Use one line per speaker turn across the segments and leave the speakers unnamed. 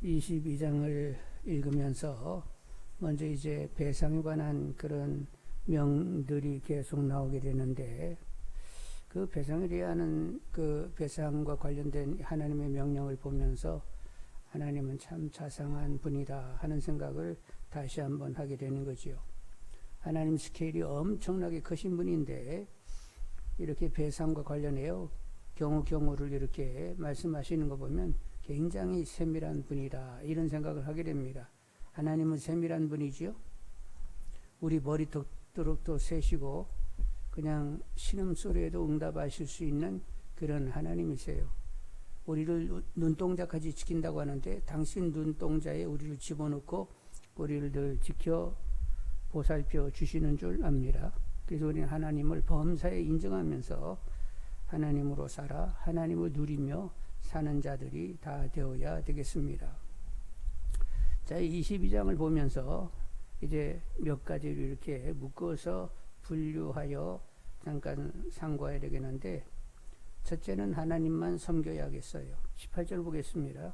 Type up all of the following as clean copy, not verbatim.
22장을 읽으면서 먼저 이제 배상에 관한 그런 명들이 계속 나오게 되는데, 그 배상에 대한 그 배상과 관련된 하나님의 명령을 보면서 하나님은 참 자상한 분이다 하는 생각을 다시 한번 하게 되는 거지요. 하나님 스케일이 엄청나게 크신 분인데 이렇게 배상과 관련해요 경우를 이렇게 말씀하시는 거 보면 굉장히 세밀한 분이다 이런 생각을 하게 됩니다. 하나님은 세밀한 분이지요. 우리 머리톡도 세시고 그냥 신음소리에도 응답하실 수 있는 그런 하나님이세요. 우리를 눈동자까지 지킨다고 하는데 당신 눈동자에 우리를 집어넣고 우리를 늘 지켜 보살펴 주시는 줄 압니다. 그래서 우리는 하나님을 범사에 인정하면서 하나님으로 살아 하나님을 누리며 사는 자들이 다 되어야 되겠습니다. 자, 22장을 보면서 이제 몇 가지를 이렇게 묶어서 분류하여 잠깐 상고해야 되겠는데, 첫째는 하나님만 섬겨야겠어요. 18절 보겠습니다.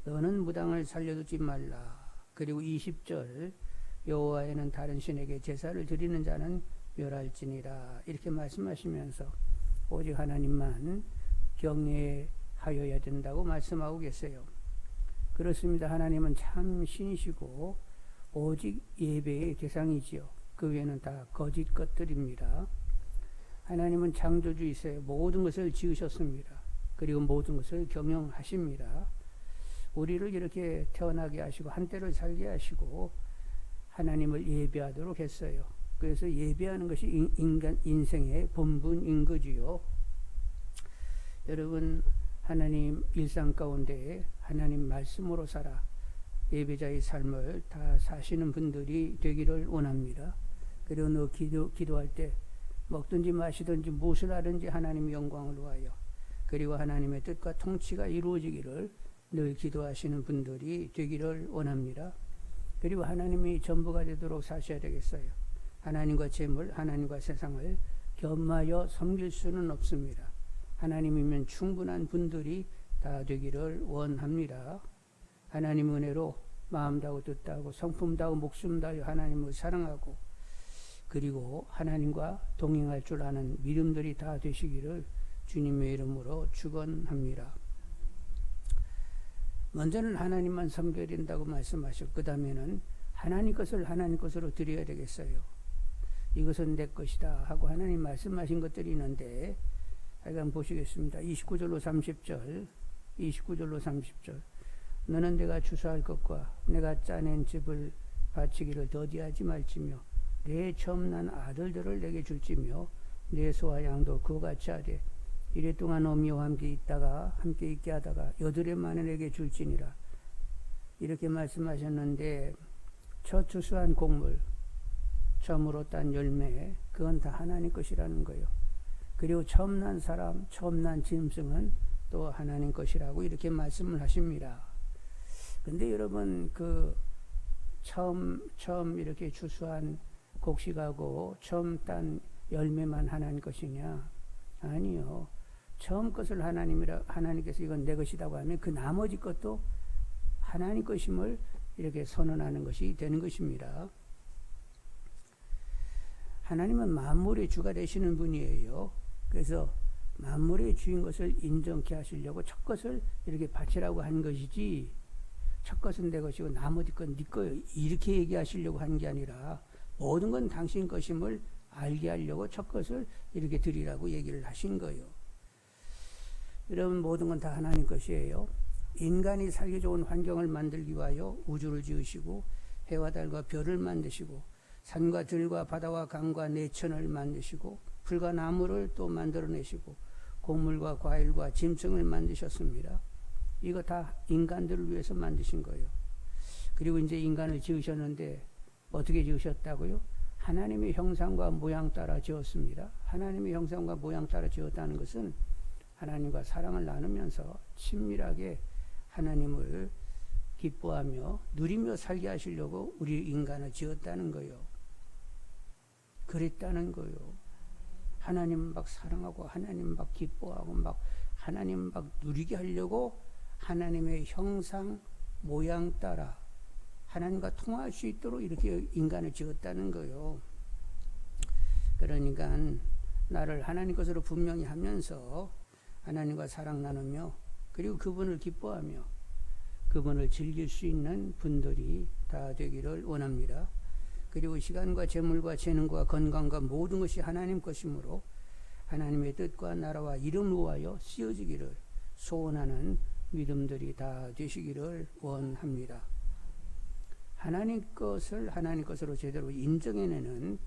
너는 무당을 살려두지 말라. 그리고 20절 여호와에는 다른 신에게 제사를 드리는 자는 멸할지니라. 이렇게 말씀하시면서 오직 하나님만 경외하여야 된다고 말씀하고 계세요. 그렇습니다. 하나님은 참 신이시고 오직 예배의 대상이지요. 그 외에는 다 거짓 것들입니다. 하나님은 창조주이세요. 모든 것을 지으셨습니다. 그리고 모든 것을 경영하십니다. 우리를 이렇게 태어나게 하시고 한때를 살게 하시고 하나님을 예배하도록 했어요. 그래서 예배하는 것이 인간 인생의 본분인 거지요. 여러분, 하나님 일상 가운데 하나님 말씀으로 살아 예배자의 삶을 다 사시는 분들이 되기를 원합니다. 그리고 너 기도할 때 먹든지 마시든지 무엇을 하든지 하나님의 영광을 위하여, 그리고 하나님의 뜻과 통치가 이루어지기를 늘 기도하시는 분들이 되기를 원합니다. 그리고 하나님이 전부가 되도록 사셔야 되겠어요. 하나님과 재물, 하나님과 세상을 겸하여 섬길 수는 없습니다. 하나님이면 충분한 분들이 다 되기를 원합니다. 하나님 은혜로 마음 다하고 뜻 다하고 성품 다하고 목숨 다하여 하나님을 사랑하고 그리고 하나님과 동행할 줄 아는 믿음들이 다 되시기를 주님의 이름으로 축원합니다. 먼저는 하나님만 섬겨야 된다고 말씀하셨고, 그 다음에는 하나님 것을 하나님 것으로 드려야 되겠어요. 이것은 내 것이다 하고 하나님 말씀하신 것들이 있는데, 하여간 보시겠습니다. 29절로 30절. 너는 내가 주소할 것과 내가 짜낸 집을 바치기를 더디하지 말지며 내 처음 난 아들들을 내게 줄지며 내 소와 양도 그와 같이 하되 이래 동안 어미와 함께 있게 하다가 여드레 만에 내게 줄지니라. 이렇게 말씀하셨는데, 첫 추수한 곡물, 처음으로 딴 열매, 그건 다 하나님 것이라는 거예요. 그리고 처음 난 사람, 처음 난 짐승은 또 하나님 것이라고 이렇게 말씀을 하십니다. 근데 여러분, 그 처음 이렇게 추수한 곡식하고 처음 딴 열매만 하나님 것이냐? 아니요. 처음 것을 하나님께서 이건 내 것이라고 하면 그 나머지 것도 하나님 것임을 이렇게 선언하는 것이 되는 것입니다. 하나님은 만물의 주가 되시는 분이에요. 그래서 만물의 주인 것을 인정케 하시려고 첫 것을 이렇게 바치라고 한 것이지, 첫 것은 내 것이고 나머지 건 네 거예요, 이렇게 얘기하시려고 한 게 아니라 모든 건 당신 것임을 알게 하려고 첫 것을 이렇게 드리라고 얘기를 하신 거예요. 여러분, 모든 건 다 하나님 것이에요. 인간이 살기 좋은 환경을 만들기 위하여 우주를 지으시고 해와 달과 별을 만드시고 산과 들과 바다와 강과 내천을 만드시고 풀과 나무를 또 만들어내시고 곡물과 과일과 짐승을 만드셨습니다. 이거 다 인간들을 위해서 만드신 거예요. 그리고 이제 인간을 지으셨는데 어떻게 지으셨다고요? 하나님의 형상과 모양 따라 지었습니다. 하나님의 형상과 모양 따라 지었다는 것은 하나님과 사랑을 나누면서 친밀하게 하나님을 기뻐하며 누리며 살게 하시려고 우리 인간을 지었다는 거예요. 그랬다는 거예요. 하나님 막 사랑하고 하나님 막 기뻐하고 막 하나님 막 누리게 하려고 하나님의 형상 모양 따라 하나님과 통화할 수 있도록 이렇게 인간을 지었다는 거요. 그러니까 나를 하나님 것으로 분명히 하면서 하나님과 사랑 나누며 그리고 그분을 기뻐하며 그분을 즐길 수 있는 분들이 다 되기를 원합니다. 그리고 시간과 재물과 재능과 건강과 모든 것이 하나님 것이므로 하나님의 뜻과 나라와 이름을 위하여 쓰여지기를 소원하는 믿음들이 다 되시기를 원합니다. 하나님 것을 하나님 것으로 제대로 인정해내는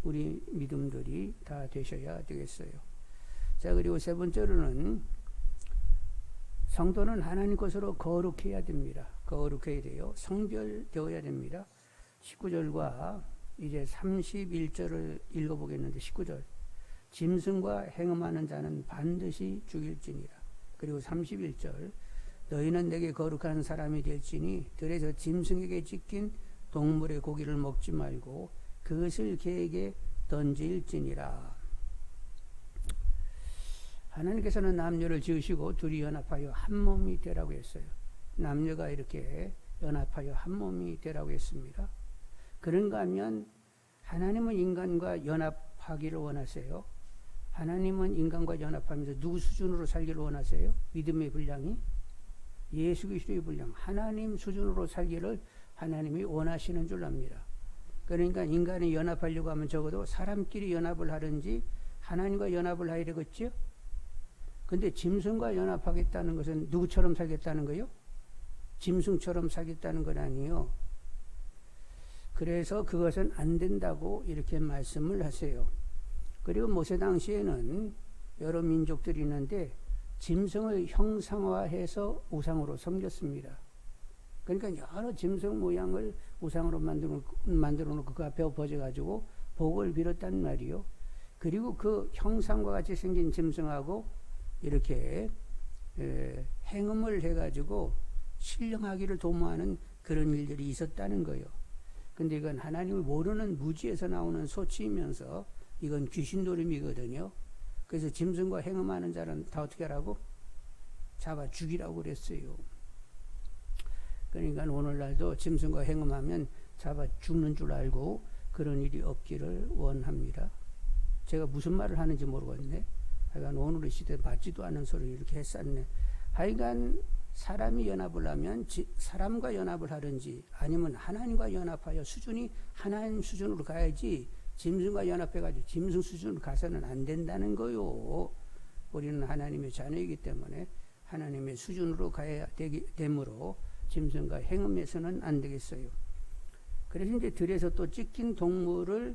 우리 믿음들이 다 되셔야 되겠어요. 자, 그리고 세 번째로는 성도는 하나님 것으로 거룩해야 됩니다. 거룩해야 돼요. 성별되어야 됩니다. 19절과 이제 31절을 읽어보겠는데 19절 짐승과 행음하는 자는 반드시 죽일지니라. 그리고 31절 너희는 내게 거룩한 사람이 될지니 들에서 짐승에게 찢긴 동물의 고기를 먹지 말고 그것을 개에게 던질지니라. 하나님께서는 남녀를 지으시고 둘이 연합하여 한 몸이 되라고 했어요. 남녀가 이렇게 연합하여 한 몸이 되라고 했습니다. 그런가 하면 하나님은 인간과 연합하기를 원하세요. 하나님은 인간과 연합하면서 누구 수준으로 살기를 원하세요? 믿음의 분량이 예수 그리스도의 분량, 하나님 수준으로 살기를 하나님이 원하시는 줄 압니다. 그러니까 인간이 연합하려고 하면 적어도 사람끼리 연합을 하든지 하나님과 연합을 해야 되겠죠? 근데 짐승과 연합하겠다는 것은 누구처럼 살겠다는 거요? 짐승처럼 살겠다는 건 아니에요. 그래서 그것은 안 된다고 이렇게 말씀을 하세요. 그리고 모세 당시에는 여러 민족들이 있는데 짐승을 형상화해서 우상으로 섬겼습니다. 그러니까 여러 짐승 모양을 우상으로 만들어 놓고 그 앞에 엎어져가지고 복을 빌었단 말이요. 그리고 그 형상과 같이 생긴 짐승하고 이렇게 행음을 해가지고 신령하기를 도모하는 그런 일들이 있었다는 거예요. 근데 이건 하나님을 모르는 무지에서 나오는 소치이면서 이건 귀신 노름이거든요. 그래서 짐승과 행음하는 자는 다 어떻게 하라고? 잡아 죽이라고 그랬어요. 그러니까 오늘날도 짐승과 행음하면 잡아 죽는 줄 알고 그런 일이 없기를 원합니다. 제가 무슨 말을 하는지 모르겠네. 하여간 오늘의 시대에 맞지도 않은 소리를 이렇게 했었네. 하여간 사람이 연합을 하면 사람과 연합을 하든지 아니면 하나님과 연합하여 수준이 하나님 수준으로 가야지 짐승과 연합해가지고 짐승 수준으로 가서는 안 된다는 거요. 우리는 하나님의 자녀이기 때문에 하나님의 수준으로 가야 되므로 짐승과 행음해서는 안 되겠어요. 그래서 이제 들에서 또 찢긴 동물의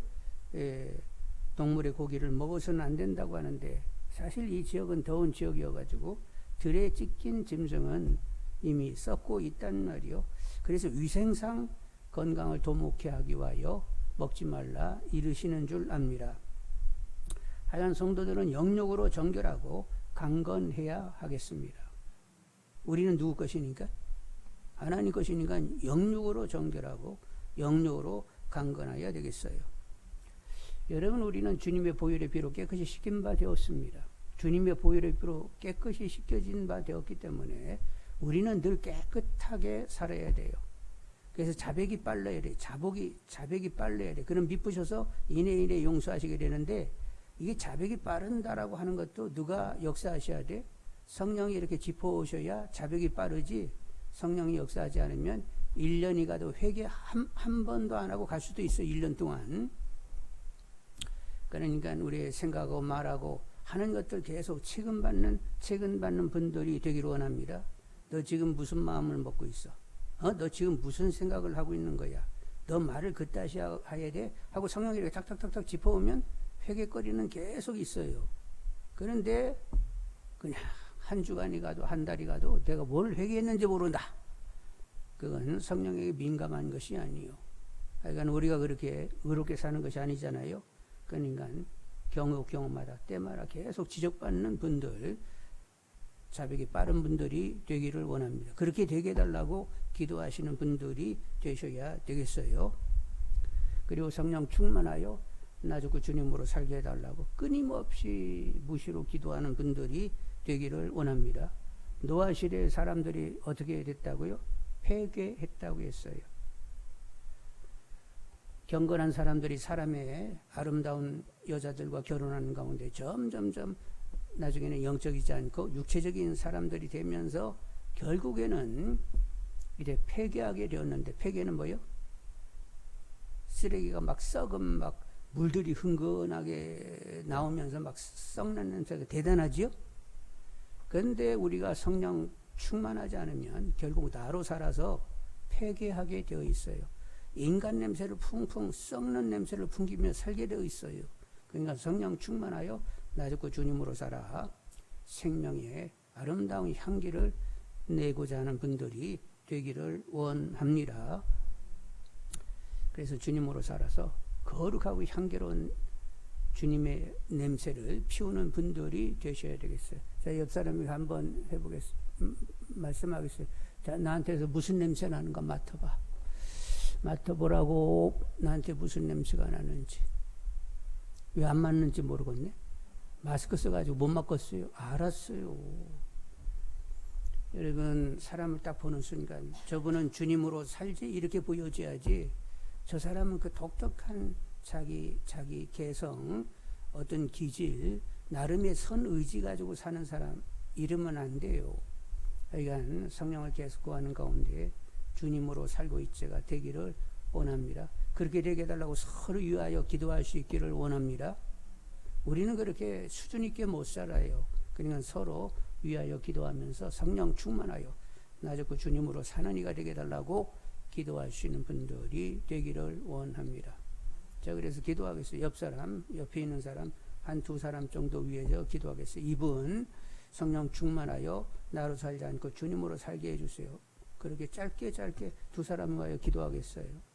고기를 먹어서는 안 된다고 하는데 사실 이 지역은 더운 지역이어가지고 들에 찢긴 짐승은 이미 썩고 있단 말이요. 그래서 위생상 건강을 도모케 하기 위하여 먹지 말라 이르시는 줄 압니다. 하여간 성도들은 영육으로 정결하고 강건해야 하겠습니다. 우리는 누구 것이니까? 하나님 것이니까 영육으로 정결하고 영육으로 강건해야 되겠어요. 여러분, 우리는 주님의 보혈의 피로 깨끗이 씻긴 바 되었습니다. 주님의 보혈의 피로 깨끗이 씻겨진 바 되었기 때문에 우리는 늘 깨끗하게 살아야 돼요. 그래서 자백이 빨라야 돼. 자백이 빨라야 돼. 그럼 미쁘셔서 이내 용서하시게 되는데 이게 자백이 빠른다라고 하는 것도 누가 역사하셔야 돼? 성령이 이렇게 짚어오셔야 자백이 빠르지. 성령이 역사하지 않으면 1년이 가도 회개 한 번도 안 하고 갈 수도 있어요. 1년 동안. 그러니까 우리의 생각하고 말하고 하는 것들 계속 책임받는 분들이 되기를 원합니다. 너 지금 무슨 마음을 먹고 있어? 너 지금 무슨 생각을 하고 있는 거야? 너 말을 그따시 해야 돼? 하고 성령이 이렇게 탁탁탁탁 짚어오면 회개거리는 계속 있어요. 그런데 그냥 한 주간이 가도 한 달이 가도 내가 뭘 회개했는지 모른다. 그건 성령에게 민감한 것이 아니에요. 하여간 우리가 그렇게 의롭게 사는 것이 아니잖아요. 그러니까 경우마다 때마다 계속 지적받는 분들, 자백이 빠른 분들이 되기를 원합니다. 그렇게 되게 해달라고 기도하시는 분들이 되셔야 되겠어요. 그리고 성령 충만하여 나 죽고 주님으로 살게 해달라고 끊임없이 무시로 기도하는 분들이 되기를 원합니다. 노아 시대의 사람들이 어떻게 됐다고요? 폐괴했다고 했어요. 경건한 사람들이 사람의 아름다운 여자들과 결혼하는 가운데 점점점 나중에는 영적이지 않고 육체적인 사람들이 되면서 결국에는 이제 폐괴하게 되었는데, 폐괴는 뭐요? 쓰레기가 막 썩은 막 물들이 흥건하게 나오면서 막 썩는 냄새가 대단하지요? 그런데 우리가 성령 충만하지 않으면 결국 나로 살아서 폐괴하게 되어 있어요. 인간 냄새를 풍풍 썩는 냄새를 풍기며 살게 되어 있어요. 그러니까 성령 충만하여 나 죽고 주님으로 살아 생명의 아름다운 향기를 내고자 하는 분들이 되기를 원합니다. 그래서 주님으로 살아서 거룩하고 향기로운 주님의 냄새를 피우는 분들이 되셔야 되겠어요. 자, 옆 사람이 한번 말씀하겠어요. 자, 나한테서 무슨 냄새 나는가 맡아봐. 맡아보라고. 나한테 무슨 냄새가 나는지. 왜 안 맡는지 모르겠네. 마스크 써가지고 못 맡겠어요. 알았어요. 여러분, 사람을 딱 보는 순간 저분은 주님으로 살지 이렇게 보여줘야지, 저 사람은 그 독특한 자기 개성, 어떤 기질, 나름의 선 의지 가지고 사는 사람 이러면 안 돼요. 그러니까 성령을 계속 구하는 가운데 주님으로 살고 있자가 되기를 원합니다. 그렇게 되게 해달라고 서로 위하여 기도할 수 있기를 원합니다. 우리는 그렇게 수준 있게 못 살아요. 그러니까 서로 위하여 기도하면서 성령 충만하여 나 죽고 주님으로 사는 이가 되게 해달라고 기도할 수 있는 분들이 되기를 원합니다. 자, 그래서 기도하겠어요. 옆에 있는 사람, 한 두 사람 정도 위해서 기도하겠어요. 이분 성령 충만하여 나로 살지 않고 주님으로 살게 해주세요. 그렇게 짧게 두 사람 위하여 기도하겠어요.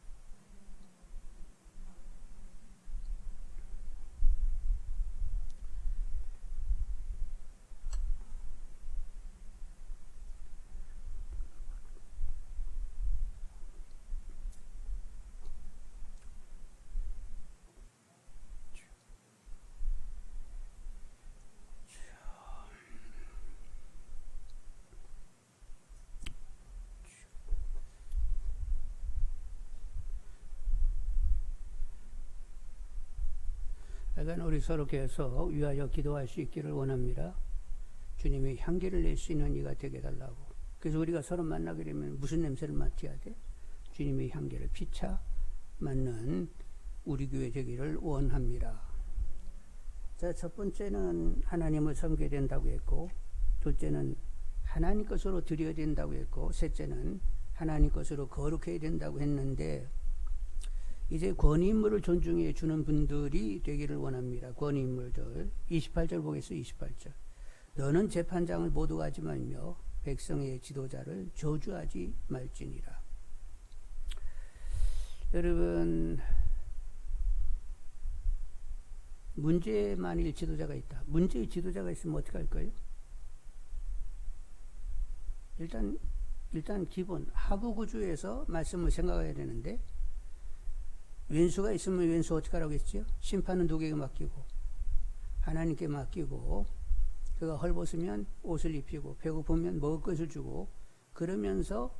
그러니까 우리 서로 계속 위하여 기도할 수 있기를 원합니다. 주님이 향기를 낼 수 있는 이가 되게 해달라고. 그래서 우리가 서로 만나게 되면 무슨 냄새를 맡아야 돼? 주님의 향기를 피차 맡는 우리 교회 되기를 원합니다. 자, 첫 번째는 하나님을 섬겨야 된다고 했고, 둘째는 하나님 것으로 드려야 된다고 했고, 셋째는 하나님 것으로 거룩해야 된다고 했는데, 이제 권위인물을 존중해 주는 분들이 되기를 원합니다. 권위인물들. 28절 보겠어요. 28절. 너는 재판장을 모독하지 말며 백성의 지도자를 저주하지 말지니라. 여러분, 문제의 만일 지도자가 있다. 문제의 지도자가 있으면 어떻게 할까요? 일단 기본 하부 구조에서 말씀을 생각해야 되는데, 왼수가 있으면 왼수 어떻게 하라고 했죠? 심판은 누구에게 맡기고 하나님께 맡기고, 그가 헐벗으면 옷을 입히고 배고프면 먹을 것을 주고, 그러면서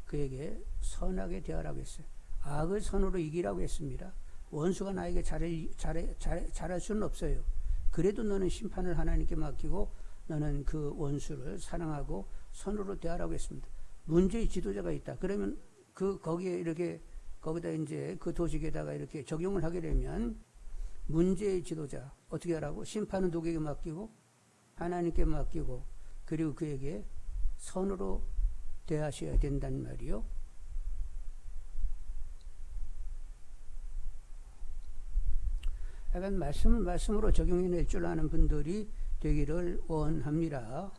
그에게 선하게 대하라고 했어요. 악을 선으로 이기라고 했습니다. 원수가 나에게 잘할 수는 없어요. 그래도 너는 심판을 하나님께 맡기고 너는 그 원수를 사랑하고 선으로 대하라고 했습니다. 문제의 지도자가 있다. 그러면 거기다 이제 그 도식에다가 이렇게 적용을 하게 되면, 문제의 지도자 어떻게 하라고? 심판은 누구에게 맡기고 하나님께 맡기고, 그리고 그에게 선으로 대하셔야 된단 말이요. 약간 말씀으로 적용해낼 줄 아는 분들이 되기를 원합니다.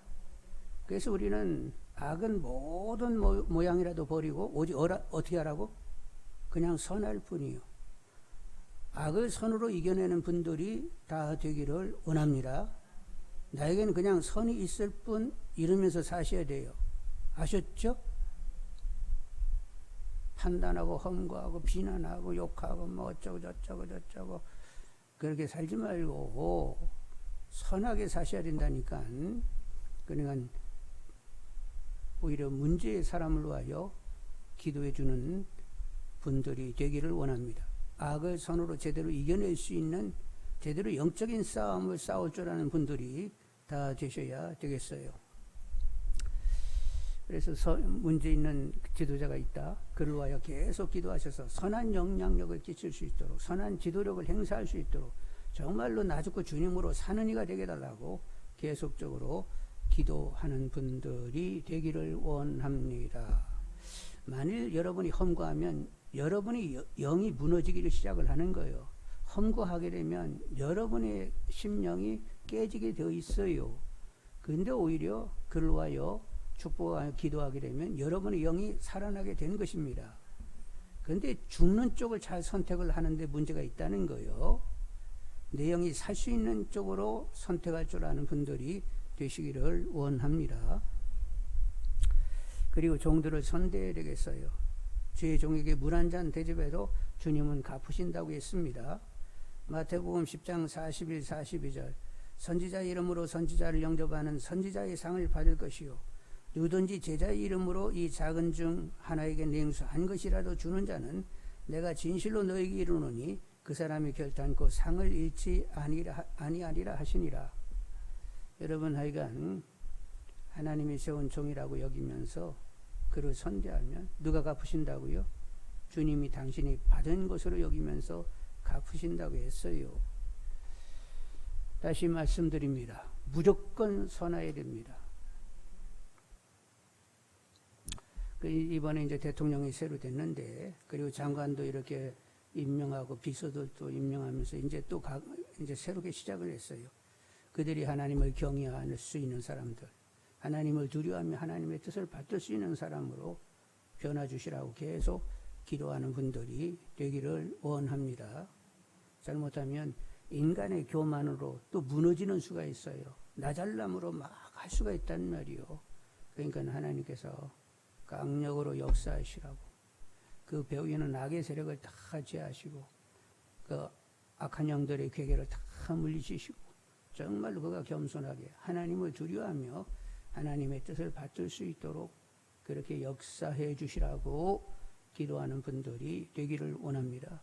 그래서 우리는 악은 모든 모양이라도 버리고 오직 어떻게 하라고? 그냥 선할 뿐이요. 악을 선으로 이겨내는 분들이 다 되기를 원합니다. 나에게는 그냥 선이 있을 뿐 이러면서 사셔야 돼요. 아셨죠? 판단하고 험거하고 비난하고 욕하고 뭐 어쩌고 저쩌고 그렇게 살지 말고 선하게 사셔야 된다니까. 그러니까 오히려 문제의 사람을 위하여 기도해 주는 분들이 되기를 원합니다. 악을 선으로 제대로 이겨낼 수 있는 제대로 영적인 싸움을 싸울 줄 아는 분들이 다 되셔야 되겠어요. 그래서 문제 있는 지도자가 있다. 그를 위하여 계속 기도하셔서 선한 영향력을 끼칠 수 있도록, 선한 지도력을 행사할 수 있도록 정말로 나 죽고 주님으로 사는 이가 되게 달라고 계속적으로 기도하는 분들이 되기를 원합니다. 만일 여러분이 험거하면 여러분이 영이 무너지기를 시작을 하는 거예요. 험거하게 되면 여러분의 심령이 깨지게 되어 있어요. 그런데 오히려 그를 위하여 축복하여 기도하게 되면 여러분의 영이 살아나게 되는 것입니다. 그런데 죽는 쪽을 잘 선택을 하는데 문제가 있다는 거예요. 내 영이 살 수 있는 쪽으로 선택할 줄 아는 분들이 되시기를 원합니다. 그리고 종들을 선대해야 되겠어요. 주의 종에게 물 한 잔 대접해도 주님은 갚으신다고 했습니다. 마태복음 10장 41, 42절 선지자 이름으로 선지자를 영접하는 선지자의 상을 받을 것이요 누구든지 제자의 이름으로 이 작은 중 하나에게 냉수 한 것이라도 주는 자는 내가 진실로 너에게 이르노니 그 사람이 결단코 상을 잃지 아니하리라 하시니라. 여러분 하여간 하나님이 세운 종이라고 여기면서 그를 선대하면 누가 갚으신다고요? 주님이 당신이 받은 것으로 여기면서 갚으신다고 했어요. 다시 말씀드립니다. 무조건 선해야 됩니다. 이번에 이제 대통령이 새로 됐는데, 그리고 장관도 이렇게 임명하고 비서들도 임명하면서 이제 새롭게 시작을 했어요. 그들이 하나님을 경외할 수 있는 사람들, 하나님을 두려워하며 하나님의 뜻을 받들 수 있는 사람으로 변화 주시라고 계속 기도하는 분들이 되기를 원합니다. 잘못하면 인간의 교만으로 또 무너지는 수가 있어요. 나 잘남으로 막 할 수가 있단 말이요. 그러니까 하나님께서 강력으로 역사하시라고 그 배후에는 악의 세력을 다 제하시고 그 악한 영들의 괴계를 다 물리치시고 정말로 그가 겸손하게 하나님을 두려워하며 하나님의 뜻을 받들 수 있도록 그렇게 역사해 주시라고 기도하는 분들이 되기를 원합니다.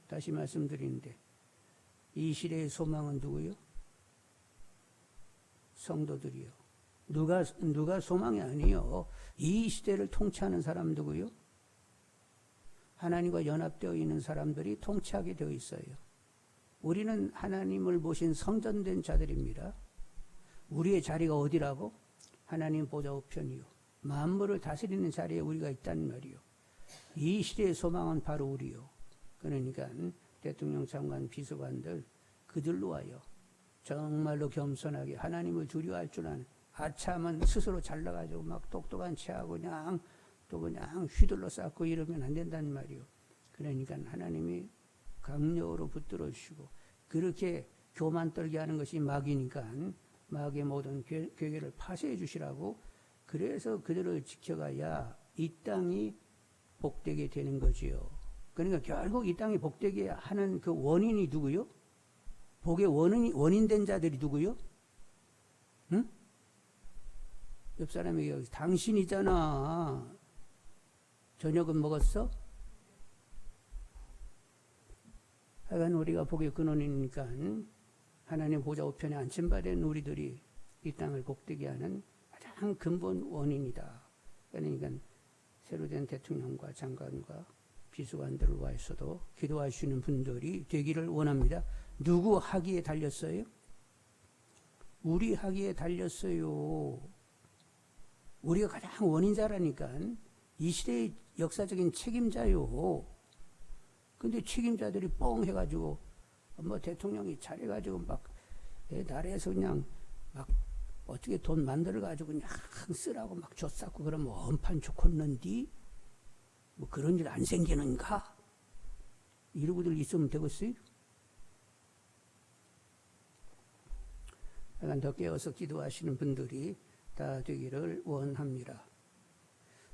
다시 말씀드리는데 이 시대의 소망은 누구요? 성도들이요. 누가 소망이 아니요. 이 시대를 통치하는 사람 누구요? 하나님과 연합되어 있는 사람들이 통치하게 되어 있어요. 우리는 하나님을 모신 성전된 자들입니다. 우리의 자리가 어디라고? 하나님 보좌 우편이요. 만물을 다스리는 자리에 우리가 있단 말이요. 이 시대의 소망은 바로 우리요. 그러니까 대통령 장관 비서관들 그들로 하여 정말로 겸손하게 하나님을 두려워할 줄 아는 아참은 스스로 잘나가지고 막 똑똑한 체하고 그냥 휘둘러 쌓고 이러면 안 된다는 말이요. 그러니까 하나님이 강력으로 붙들어 주시고 그렇게 교만 떨게 하는 것이 마귀니까 마귀의 모든 괴계를 파쇄해 주시라고 그래서 그들을 지켜가야 이 땅이 복되게 되는 거지요. 그러니까 결국 이 땅이 복되게 하는 그 원인이 누구요? 복의 원인 된 자들이 누구요? 응? 옆 사람에게 당신이잖아. 저녁은 먹었어? 하여간 우리가 복의 근원이니까 하나님 보좌 우편에 앉힌바된 우리들이 이 땅을 복되게 하는 가장 근본 원인이다. 그러니까 새로 된 대통령과 장관과 비서관들을 위해서도 기도하시는 분들이 되기를 원합니다. 누구 하기에 달렸어요? 우리 하기에 달렸어요. 우리가 가장 원인자라니까 이 시대의 역사적인 책임자요. 근데 책임자들이 뻥 해가지고 뭐 대통령이 잘해가지고 막 나라에서 그냥 막 어떻게 돈 만들어가지고 그냥 쓰라고 막 줬었고 그러면 엄판 좋겠는디? 뭐 그런 일 안 생기는가? 이러고들 있으면 되겠어요? 약간 더 깨어서 기도하시는 분들이 다 되기를 원합니다.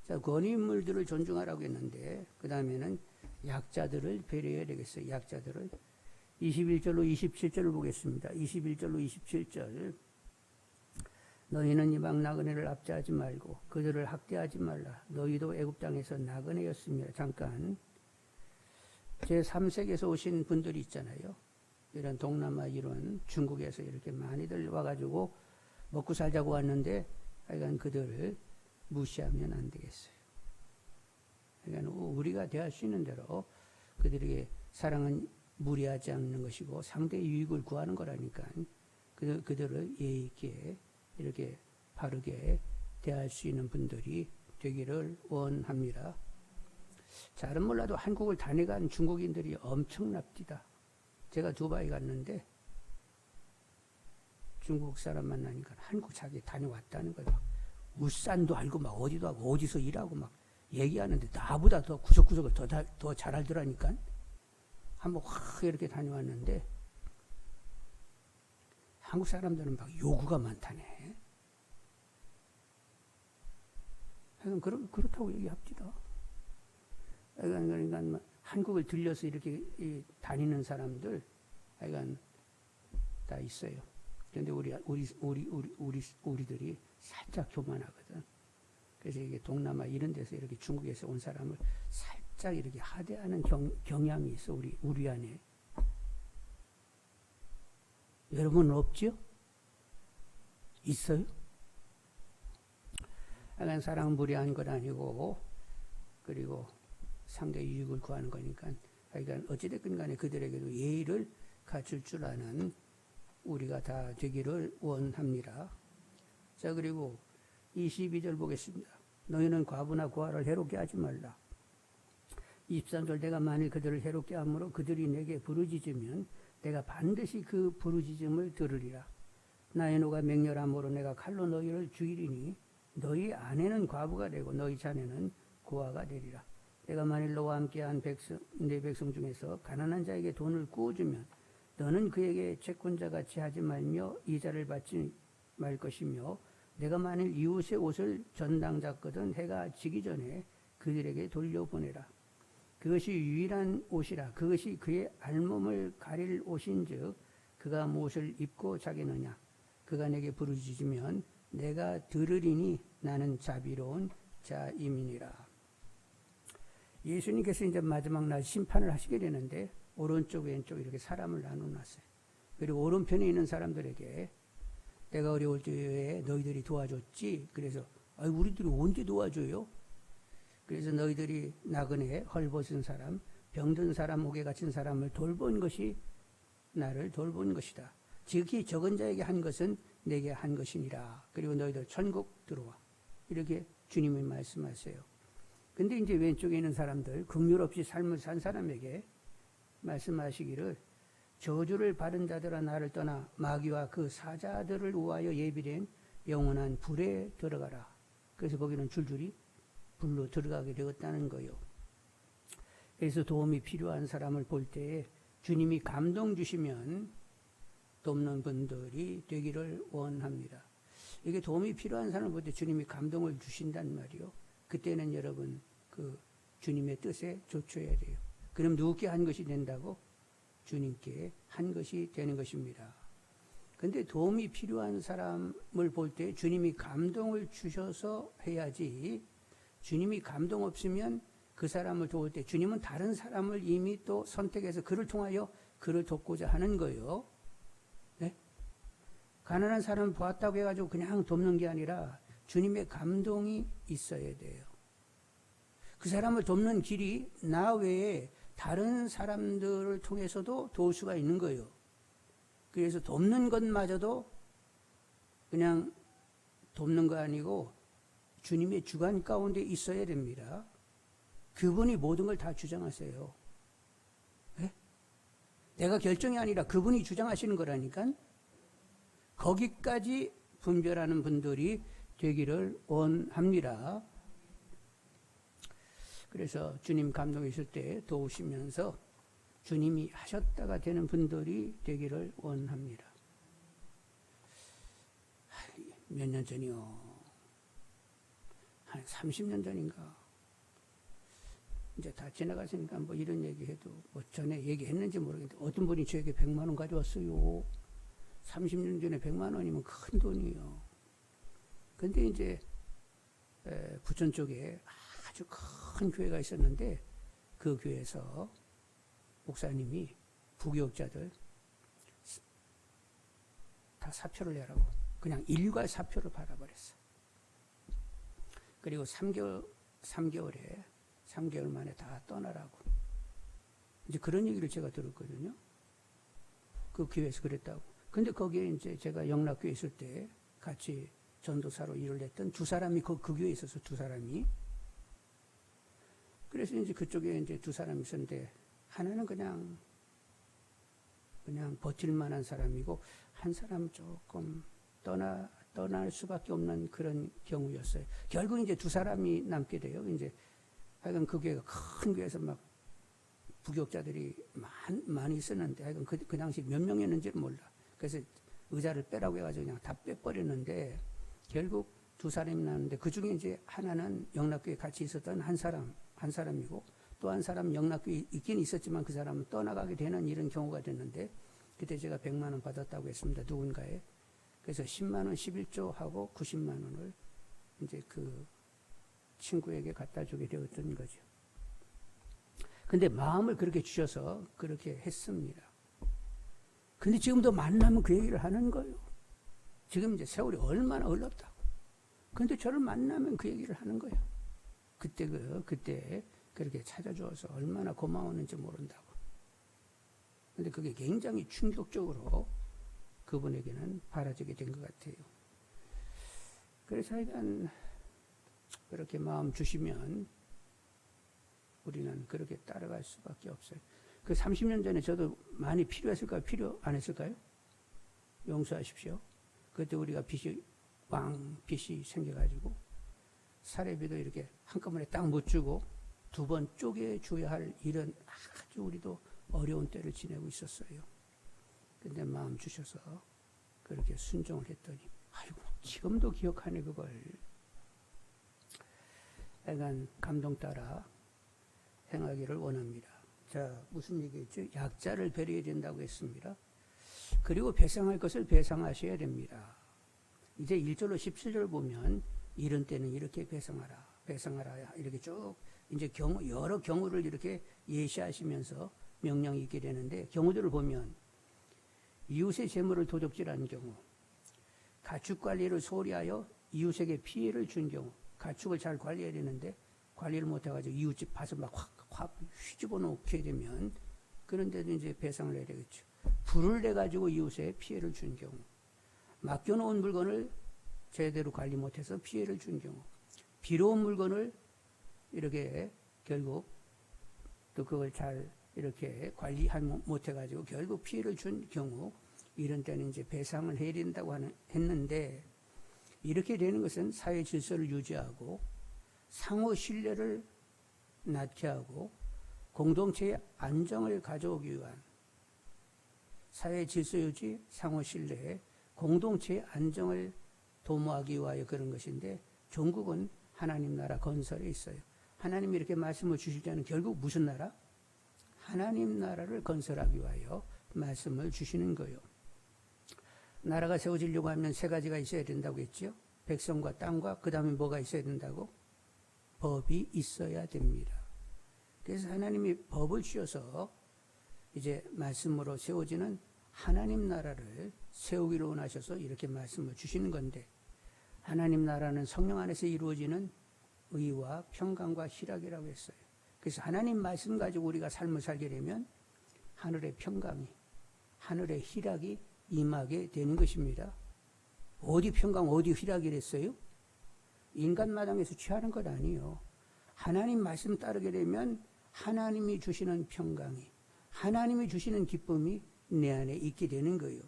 자, 권위인물들을 존중하라고 했는데 그 다음에는 약자들을 배려해야 되겠어요. 약자들을 21절로 27절을 보겠습니다. 21절로 27절 너희는 이방 나그네를 압제하지 말고 그들을 학대하지 말라. 너희도 애굽 땅에서 나그네였으며. 잠깐, 제3세계에서 오신 분들이 있잖아요. 이런 동남아 이런 중국에서 이렇게 많이들 와가지고 먹고 살자고 왔는데 하여간 그들을 무시하면 안 되겠어요. 그러니까 우리가 대할 수 있는 대로 그들에게 사랑은 무리하지 않는 것이고 상대의 유익을 구하는 거라니까 그들을 예의 있게 이렇게 바르게 대할 수 있는 분들이 되기를 원합니다. 잘은 몰라도 한국을 다녀간 중국인들이 엄청납디다. 제가 두바이 갔는데 중국 사람 만나니까 한국 자기 다녀왔다는 거예요. 울산도 알고 막 어디도 하고 어디서 일하고 막 얘기하는데 나보다 더 구석구석을 더 잘 알더라니까. 한번 확 이렇게 다녀왔는데 한국 사람들은 막 요구가 많다네. 그렇다고 얘기합니다. 그러니까 한국을 들려서 이렇게 다니는 사람들 하여간 다 있어요. 그런데 우리들이 살짝 교만하거든. 그래서 이게 동남아 이런 데서 이렇게 중국에서 온 사람을 살짝 이렇게 하대하는 경향이 있어, 우리 안에. 여러분은 없지요? 있어요? 하여간 사랑은 무리한 건 아니고, 그리고 상대의 유익을 구하는 거니까, 하여간 어찌됐든 간에 그들에게도 예의를 갖출 줄 아는 우리가 다 되기를 원합니다. 자, 그리고 22절 보겠습니다. 너희는 과부나 고아를 해롭게 하지 말라. 23절 내가 만일 그들을 해롭게 함으로 그들이 내게 부르짖으면 내가 반드시 그 부르짖음을 들으리라. 나의 노가 맹렬함으로 내가 칼로 너희를 죽이리니 너희 아내는 과부가 되고 너희 자녀는 고아가 되리라. 내가 만일 너와 함께한 내 백성 중에서 가난한 자에게 돈을 구워주면 너는 그에게 채권자같이 하지 말며 이자를 받지 말 것이며 내가 만일 이웃의 옷을 전당 잡거든 해가 지기 전에 그들에게 돌려보내라. 그것이 유일한 옷이라. 그것이 그의 알몸을 가릴 옷인즉 그가 무엇을 입고 자겠느냐. 그가 내게 부르짖으면 내가 들으리니 나는 자비로운 자임이니라. 예수님께서 이제 마지막 날 심판을 하시게 되는데 오른쪽 왼쪽 이렇게 사람을 나눠놨어요. 그리고 오른편에 있는 사람들에게 내가 어려울 때에 너희들이 도와줬지. 그래서 우리들이 언제 도와줘요? 그래서 너희들이 나그네 헐벗은 사람, 병든 사람, 옥에 갇힌 사람을 돌본 것이 나를 돌본 것이다. 지극히 적은 자에게 한 것은 내게 한 것이니라. 그리고 너희들 천국 들어와. 이렇게 주님이 말씀하세요. 근데 이제 왼쪽에 있는 사람들, 긍휼 없이 삶을 산 사람에게 말씀하시기를 저주를 받은 자들아 나를 떠나 마귀와 그 사자들을 위하여 예비된 영원한 불에 들어가라. 그래서 거기는 줄줄이 불로 들어가게 되었다는 거예요. 그래서 도움이 필요한 사람을 볼 때에 주님이 감동 주시면 돕는 분들이 되기를 원합니다. 이게 도움이 필요한 사람을 볼 때 주님이 감동을 주신단 말이요. 그때는 여러분 그 주님의 뜻에 조처해야 돼요. 그럼 누구께 한 것이 된다고? 주님께 한 것이 되는 것입니다. 근데 도움이 필요한 사람을 볼 때 주님이 감동을 주셔서 해야지, 주님이 감동 없으면 그 사람을 도울 때 주님은 다른 사람을 이미 또 선택해서 그를 통하여 그를 돕고자 하는 거예요. 네? 가난한 사람을 보았다고 해가지고 그냥 돕는 게 아니라 주님의 감동이 있어야 돼요. 그 사람을 돕는 길이 나 외에 다른 사람들을 통해서도 도울 수가 있는 거예요. 그래서 돕는 것마저도 그냥 돕는 거 아니고 주님의 주관 가운데 있어야 됩니다. 그분이 모든 걸 다 주장하세요. 네? 내가 결정이 아니라 그분이 주장하시는 거라니까. 거기까지 분별하는 분들이 되기를 원합니다. 그래서 주님 감동이 있을 때 도우시면서 주님이 하셨다가 되는 분들이 되기를 원합니다. 몇 년 전이요. 한 30년 전인가. 이제 다 지나갔으니까 뭐 이런 얘기해도 뭐 전에 얘기했는지 모르겠는데 어떤 분이 저에게 100만 원 가져왔어요. 30년 전에 100만 원이면 큰 돈이에요. 근데 이제 부천 쪽에 아주 큰 교회가 있었는데 그 교회에서 목사님이 부교육자들 다 사표를 내라고 그냥 일괄 사표를 받아버렸어. 그리고 3개월 만에 다 떠나라고. 이제 그런 얘기를 제가 들었거든요. 그 교회에서 그랬다고. 근데 거기에 이제 제가 영락교회 있을 때 같이 전도사로 일을 했던 두 사람이 그 교회에 있어서 두 사람이. 그래서 이제 그쪽에 이제 두 사람이 있었는데 하나는 그냥 버틸 만한 사람이고 한 사람은 조금 떠날 수밖에 없는 그런 경우였어요. 결국 이제 두 사람이 남게 돼요. 이제 하여간 그 교회가 큰 교회에서 막 부교육자들이 많이 있었는데 하여간 그 당시 몇 명이었는지를 몰라. 그래서 의자를 빼라고 해가지고 그냥 다 빼버렸는데 결국 두 사람이 나왔는데 그 중에 이제 하나는 영락교회 같이 있었던 한 사람이고 또 한 사람은 영락교회 있긴 있었지만 그 사람은 떠나가게 되는 이런 경우가 됐는데 그때 제가 100만 원 받았다고 했습니다. 누군가에. 그래서 10만 원 11조 하고 90만 원을 이제 그 친구에게 갖다 주게 되었던 거죠. 근데 마음을 그렇게 주셔서 그렇게 했습니다. 근데 지금도 만나면 그 얘기를 하는 거예요. 지금 이제 세월이 얼마나 흘렀다고. 근데 저를 만나면 그 얘기를 하는 거예요. 그때 그렇게 찾아주어서 얼마나 고마웠는지 모른다고. 근데 그게 굉장히 충격적으로 그분에게는 바라지게 된 것 같아요. 그래서 하여간 그렇게 마음 주시면 우리는 그렇게 따라갈 수밖에 없어요. 그 30년 전에 저도 많이 필요했을까요? 필요 안 했을까요? 용서하십시오. 그때 우리가 빚이 생겨가지고 사례비도 이렇게 한꺼번에 딱 못 주고 두 번 쪼개 줘야 할 이런 아주 우리도 어려운 때를 지내고 있었어요. 근데 마음 주셔서 그렇게 순종을 했더니 아이고 지금도 기억하네 그걸. 약간 감동 따라 행하기를 원합니다. 자, 무슨 얘기했죠? 약자를 배려해야 된다고 했습니다. 그리고 배상할 것을 배상하셔야 됩니다. 이제 1절로 17절 보면 이런 때는 이렇게 배상하라 이렇게 쭉 이제 여러 경우를 이렇게 예시하시면서 명령이 있게 되는데 경우들을 보면 이웃의 재물을 도적질한 경우, 가축 관리를 소홀히 하여 이웃에게 피해를 준 경우, 가축을 잘 관리해야 되는데 관리를 못해가지고 이웃집 밭을 막 확 휘집어 놓게 되면 그런데도 이제 배상을 해야 되겠죠. 불을 내가지고 이웃에 피해를 준 경우, 맡겨놓은 물건을 제대로 관리 못해서 피해를 준 경우, 비로운 물건을 이렇게 결국 또 그걸 잘 이렇게 관리 못해가지고 결국 피해를 준 경우, 이런 때는 이제 배상을 해야 된다고 했는데 이렇게 되는 것은 사회 질서를 유지하고 상호 신뢰를 낳게 하고 공동체의 안정을 가져오기 위한 사회 질서 유지, 상호 신뢰, 공동체의 안정을 도모하기 위하여 그런 것인데 종국은 하나님 나라 건설에 있어요. 하나님이 이렇게 말씀을 주실 때는 결국 무슨 나라? 하나님 나라를 건설하기 위하여 말씀을 주시는 거예요. 나라가 세워지려고 하면 세 가지가 있어야 된다고 했죠. 백성과 땅과 그 다음에 뭐가 있어야 된다고? 법이 있어야 됩니다. 그래서 하나님이 법을 주셔서 이제 말씀으로 세워지는 하나님 나라를 세우기를 원하셔서 이렇게 말씀을 주시는 건데 하나님 나라는 성령 안에서 이루어지는 의와 평강과 희락이라고 했어요. 그래서 하나님 말씀 가지고 우리가 삶을 살게 되면 하늘의 평강이, 하늘의 희락이 임하게 되는 것입니다. 어디 평강, 어디 희락이 됐어요? 인간 마당에서 취하는 것 아니에요. 하나님 말씀 따르게 되면 하나님이 주시는 평강이, 하나님이 주시는 기쁨이 내 안에 있게 되는 거예요.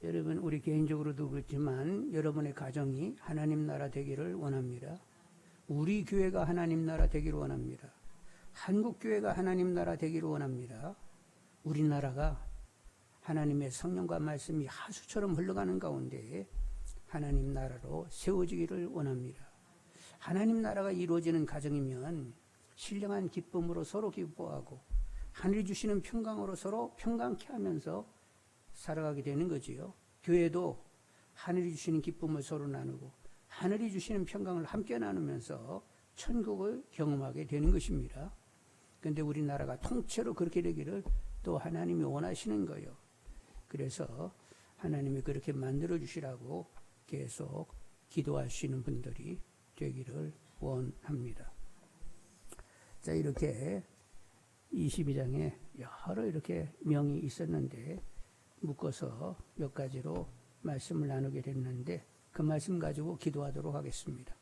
여러분, 우리 개인적으로도 그렇지만 여러분의 가정이 하나님 나라 되기를 원합니다. 우리 교회가 하나님 나라 되기를 원합니다. 한국 교회가 하나님 나라 되기를 원합니다. 우리나라가 하나님의 성령과 말씀이 하수처럼 흘러가는 가운데 하나님 나라로 세워지기를 원합니다. 하나님 나라가 이루어지는 가정이면 신령한 기쁨으로 서로 기뻐하고 하늘이 주시는 평강으로 서로 평강케 하면서 살아가게 되는 거지요. 교회도 하늘이 주시는 기쁨을 서로 나누고 하늘이 주시는 평강을 함께 나누면서 천국을 경험하게 되는 것입니다. 그런데 우리나라가 통째로 그렇게 되기를 또 하나님이 원하시는 거예요. 그래서 하나님이 그렇게 만들어 주시라고 계속 기도하시는 분들이 되기를 원합니다. 자, 이렇게 22장에 여러 이렇게 명이 있었는데 묶어서 몇 가지로 말씀을 나누게 됐는데 그 말씀 가지고 기도하도록 하겠습니다.